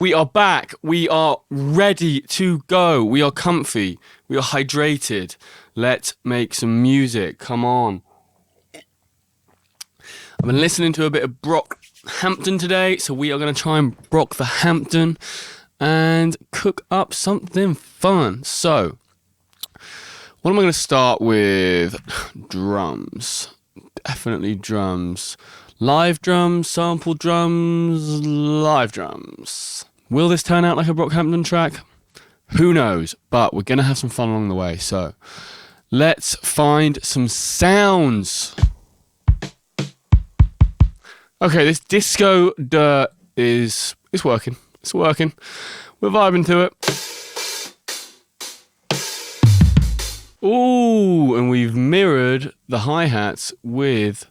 We are back. We are ready to go. We are comfy. We are hydrated. Let's make some music. Come on. I've been listening to a bit of Brockhampton today, so we are going to try and Brock the Hampton and cook up something fun. So, what am I going to start with? Drums. Definitely drums. Live drums, sample drums, live drums. Will this turn out like a Brockhampton track? Who knows, but we're going to have some fun along the way. So, let's find some sounds. Okay, this disco dirt is working. It's working. We're vibing to it. Ooh, and we've mirrored the hi-hats with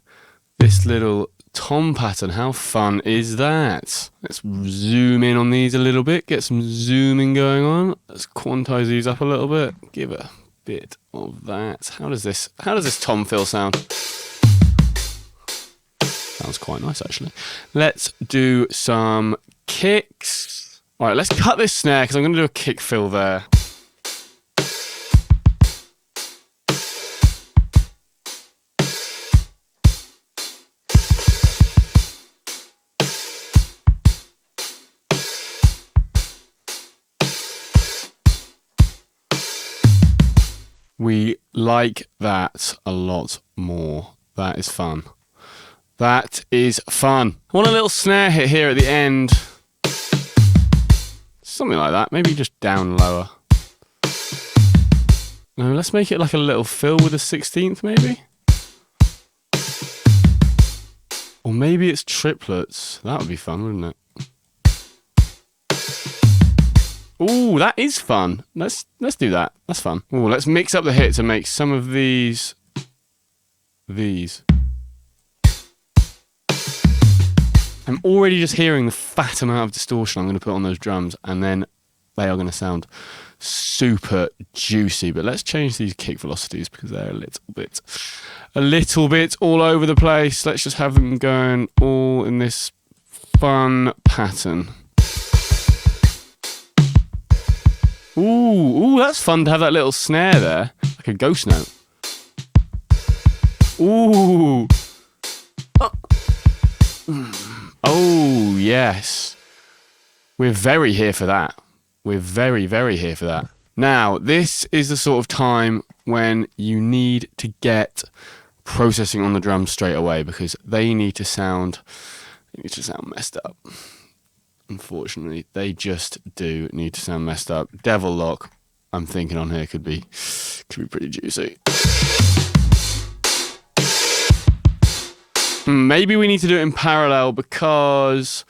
this little tom pattern. How fun is that? Let's zoom in on these a little bit, get some zooming going on. Let's quantize these up a little bit. Give a bit of that. How does this tom fill sound? Sounds quite nice, actually. Let's do some kicks. All right, let's cut this snare because I'm going to do a kick fill there. We like that a lot more. That is fun. That is fun. I want a little snare hit here at the end. Something like that. Maybe just down lower. No, let's make it like a little fill with a 16th, maybe? Or maybe it's triplets. That would be fun, wouldn't it? Ooh, that is fun. Let's do that. That's fun. Ooh, let's mix up the hits and make some of these. I'm already just hearing the fat amount of distortion I'm going to put on those drums, and then they are going to sound super juicy. But let's change these kick velocities because they're a little bit all over the place. Let's just have them going all in this fun pattern. Ooh, that's fun to have that little snare there, like a ghost note. Ooh. Oh, yes. We're very here for that. We're very, very here for that. Now, this is the sort of time when you need to get processing on the drums straight away because they need to sound messed up. Unfortunately, they just do need to sound messed up. Devil Lock, I'm thinking on here could be pretty juicy. Maybe we need to do it in parallel because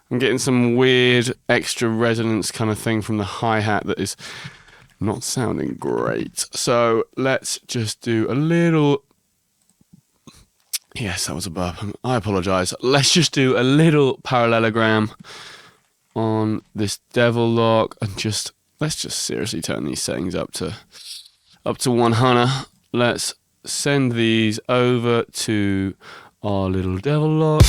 I'm getting some weird extra resonance kind of thing from the hi-hat that is not sounding great. So let's just do a little... Yes, that was a burp. I apologise. Let's just do a little parallelogram on this Devil Lock and let's just seriously turn these settings up to 100. Let's send these over to our little Devil Lock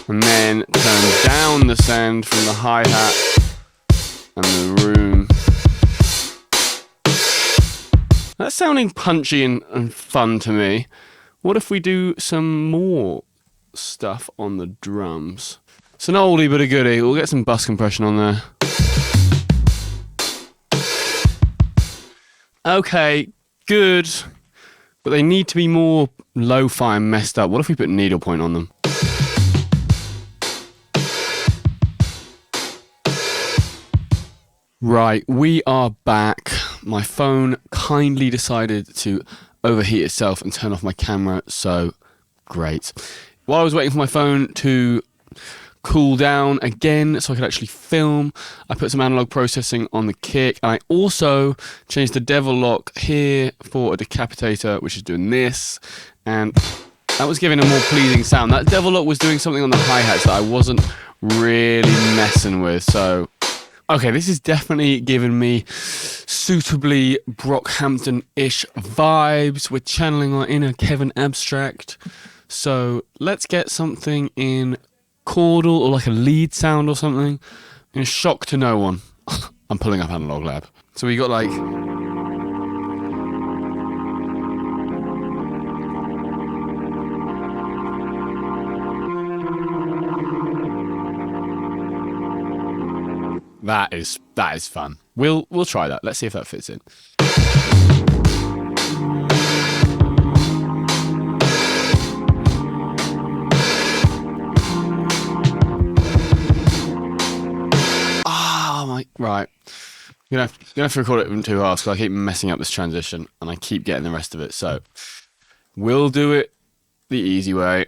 and then turn down the send from the hi-hat and the room. That's sounding punchy and fun to me. What if we do some more stuff on the drums? It's an oldie but a goodie. We'll get some bus compression on there. Okay, good. But they need to be more lo-fi and messed up. What if we put needlepoint on them? Right, we are back. My phone kindly decided to overheat itself and turn off my camera, so great. While I was waiting for my phone to cool down again so I could actually film, I put some analog processing on the kick, and I also changed the Devil Lock here for a decapitator, which is doing this, and that was giving a more pleasing sound. That Devil Lock was doing something on the hi-hats that I wasn't really messing with, so okay, this is definitely giving me suitably Brockhampton-ish vibes. We're channeling our inner Kevin Abstract. So let's get something in chordal or like a lead sound or something. In a shock to no one, I'm pulling up Analog Lab. So we got like... That is fun. We'll try that. Let's see if that fits in. Right. You're gonna have to record it in 2 halves because I keep messing up this transition and I keep getting the rest of it. So we'll do it the easy way.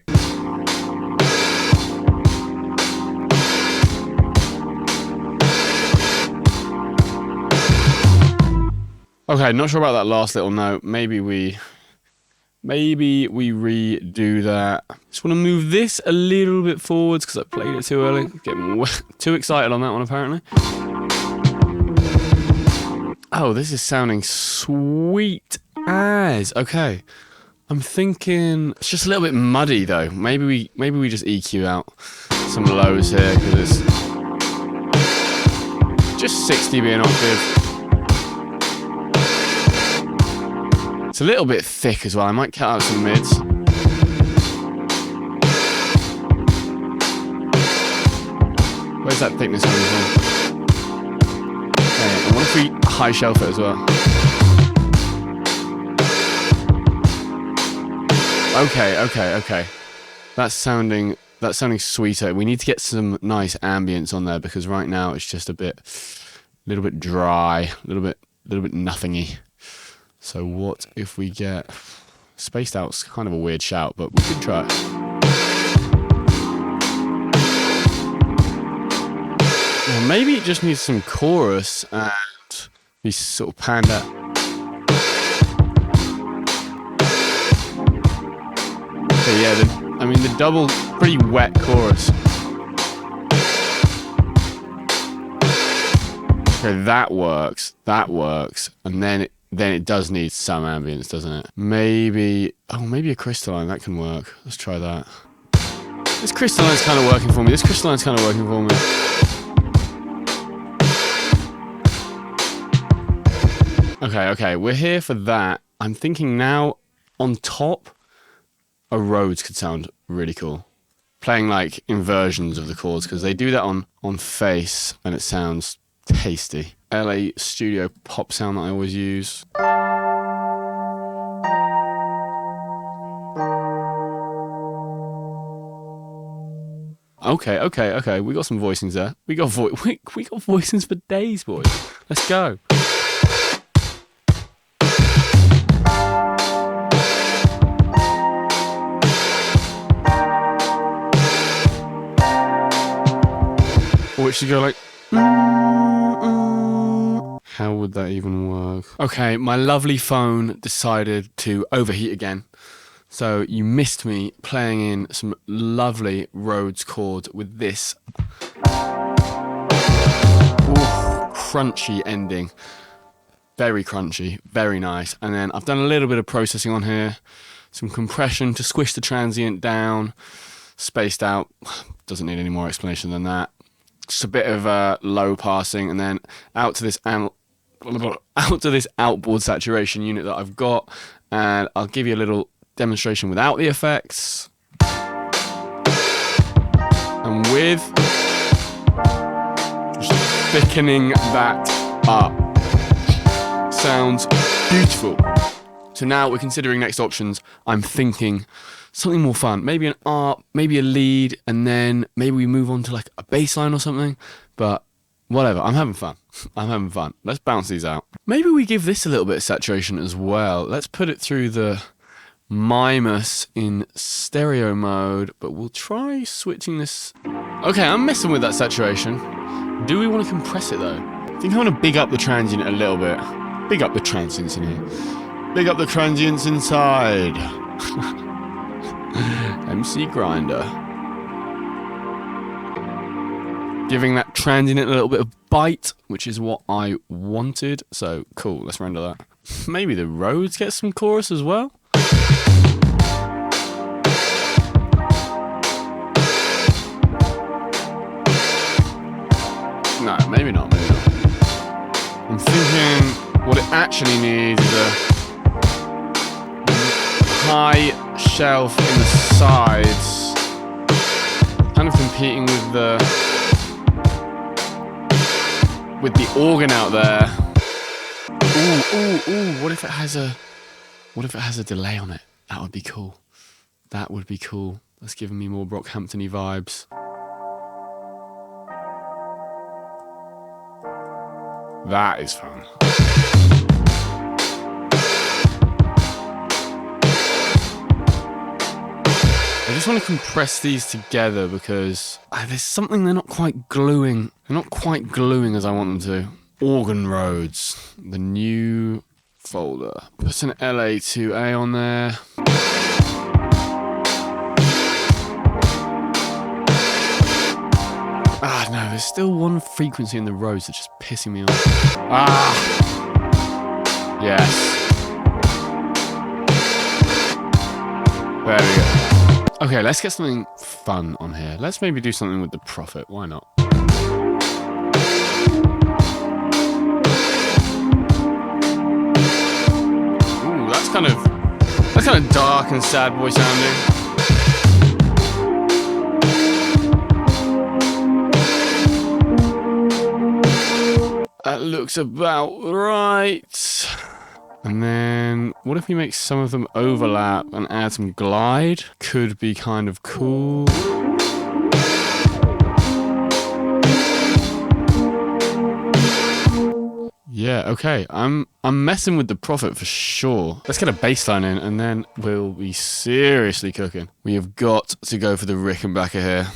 Okay, not sure about that last little note. Maybe we redo that. Just want to move this a little bit forwards because I played it too early. Getting too excited on that one apparently. Oh, this is sounding sweet as. Okay, I'm thinking it's just a little bit muddy though. Maybe we just EQ out some lows here because it's just 6 dB an octave. It's a little bit thick as well. I might cut out some mids. Where's that thickness coming from? Okay, I wonder if we high shelf it as well. Okay. That's sounding sweeter. We need to get some nice ambience on there because right now it's just a little bit dry, a little bit nothingy. So what if we get spaced out's kind of a weird shout, but we could try it. Well, maybe it just needs some chorus and be sort of panned out. Okay, yeah, the double, pretty wet chorus. Okay, that works, and then it does need some ambience, doesn't it? Maybe a crystalline, that can work. Let's try that. This crystalline's kind of working for me. Okay, we're here for that. I'm thinking now, on top, a Rhodes could sound really cool. Playing like inversions of the chords, because they do that on Face, and it sounds tasty. LA Studio pop sound that I always use. Okay. We got some voicings there. We got voicings for days, boys. Let's go. Or it should go like... How would that even work? Okay, my lovely phone decided to overheat again. So you missed me playing in some lovely Rhodes chords with this crunchy ending. Very crunchy, very nice. And then I've done a little bit of processing on here. Some compression to squish the transient down. Spaced out. Doesn't need any more explanation than that. Just a bit of low passing, and then out to this outboard saturation unit that I've got, and I'll give you a little demonstration without the effects and with, just thickening that up. Sounds beautiful. So now we're considering next options. I'm thinking something more fun, maybe an ARP, maybe a lead, and then maybe we move on to like a bass line or something. But whatever, I'm having fun. Let's bounce these out. Maybe we give this a little bit of saturation as well. Let's put it through the Mimus in stereo mode, but we'll try switching this. Okay, I'm messing with that saturation. Do we want to compress it though? I think I want to big up the transient a little bit. Big up the transients in here. Big up the transients inside. MC Grinder. Giving that transient a little bit of bite, which is what I wanted. So cool, let's render that. Maybe the Rhodes get some chorus as well. No, maybe not, maybe not. I'm thinking what it actually needs is a high shelf in the sides, kind of competing with the organ out there. Ooh, what if it has a delay on it? That would be cool. That would be cool. That's giving me more Brockhampton-y vibes. That is fun. I just want to compress these together because there's something they're not quite gluing. They're not quite gluing as I want them to. Organ Roads, the new folder. Put an LA2A on there. No, there's still one frequency in the roads that's just pissing me off. Yes. There we go. Okay, let's get something fun on here. Let's maybe do something with the Prophet. Why not? Ooh, that's kind of dark and sad boy sounding. That looks about right. And then, what if we make some of them overlap and add some glide? Could be kind of cool. Yeah, okay. I'm messing with the Prophet for sure. Let's get a bass line in and then we'll be seriously cooking. We have got to go for the Rickenbacker here.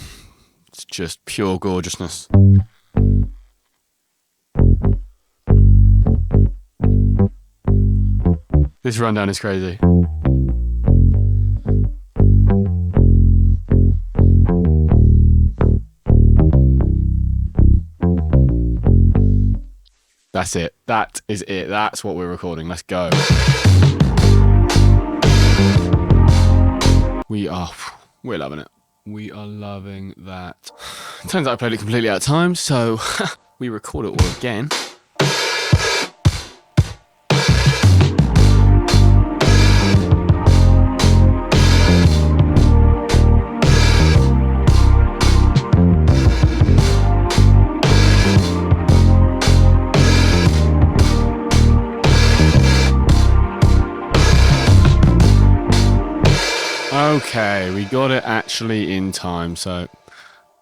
It's just pure gorgeousness. This rundown is crazy. That's it. That is it. That's what we're recording. Let's go. We're loving it. We are loving that. Turns out I played it completely out of time, so we record it all again. Okay, we got it actually in time, so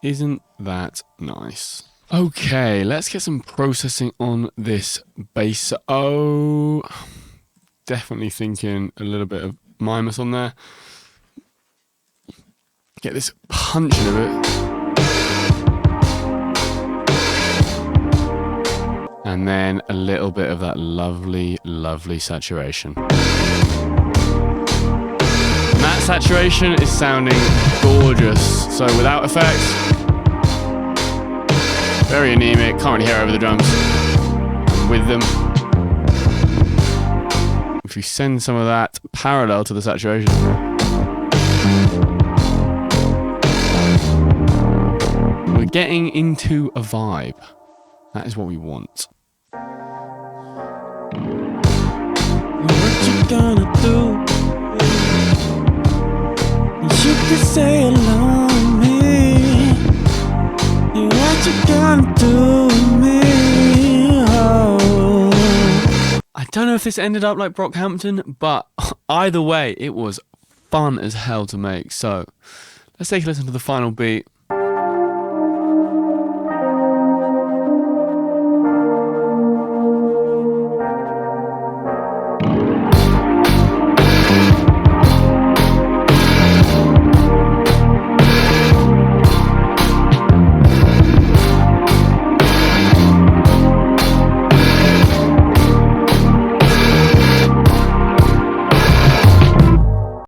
isn't that nice? Okay, let's get some processing on this bass. Oh, definitely thinking a little bit of Mimus on there. Get this punch in a bit. And then a little bit of that lovely, lovely saturation. And that saturation is sounding gorgeous. So without effects, very anemic, can't really hear over the drums. And with them, if you send some of that parallel to the saturation, we're getting into a vibe. That is what we want. What you gonna do? You could say along with me. What you gonna do with me? Oh. I don't know if this ended up like Brockhampton, but either way, it was fun as hell to make. So let's take a listen to the final beat.